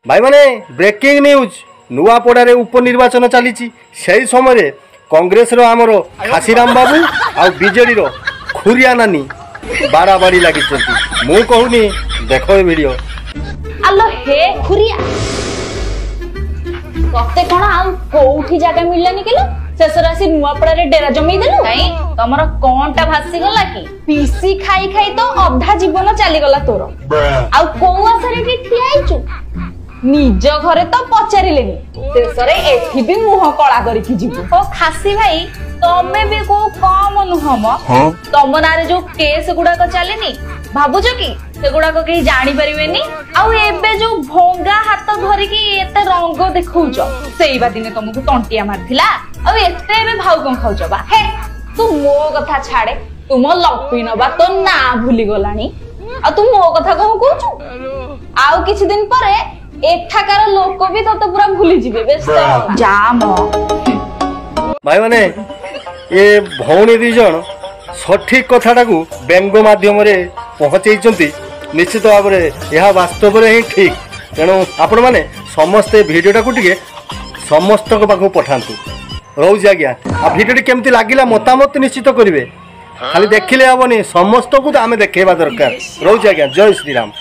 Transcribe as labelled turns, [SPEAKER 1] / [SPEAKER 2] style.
[SPEAKER 1] भाई माने breaking news नुआपड़ारे उपनिर्वाचन चली से समय कांग्रेस रो आमर खासीराम बाबू आ बीजेडी रो खुरिया नानी बाड़ाबाड़ी लगी मु कहूनी देख वीडियो।
[SPEAKER 2] आलो हे खुरिया तते कोन आ कोठी जगह मिललानी केलो शेष राशि नुआपड़ा रे डेरा जमी देलु काई तमरा कोनटा भासी गला की पीसी खाई खाई तो अधा जीवन चली गला तोर आ को आसरे की ठिया आइचु निज घरे तो पचारिलेनी शेषरे एठी भी मुह कळा करी की जीवु ओ खासी भाई तमे भी को कम नुहम तम नारे जो केस गुडा को चलेनी भाबुजो की से गुडा को के जानि परिबेनी आ एबे जो भोंगा हाथ धरि की एते रंग देखौछ सेइबा दिने तुमको टंटिया मारथिला आ एते एबे भाउ कोन खाउछ बा हे तू मो कथा छाड़े तुम लपी नबा तो ना भूली गलानी आ तू मो कथा कहू कहूछु आउ किछ दिन परे एठाकार लोक भी तते पूरा भूली जिबे व्यस्त जा मो
[SPEAKER 1] भाई माने ये भौणी दी जण सठिक कथाटा को व्यंग माध्यम पहुँचे निश्चित भाव में यह वास्तव में ही ठीक तेणु आपण मैंने समस्ते भिडटा को टे समस्त पाखु पठातु रोज आज्ञा आ भिडी केमती लगिला मतामत निश्चित करेंगे खाली देखिले हेनी समस्त को आम देखा दरकार रोज आज्ञा जय श्रीराम।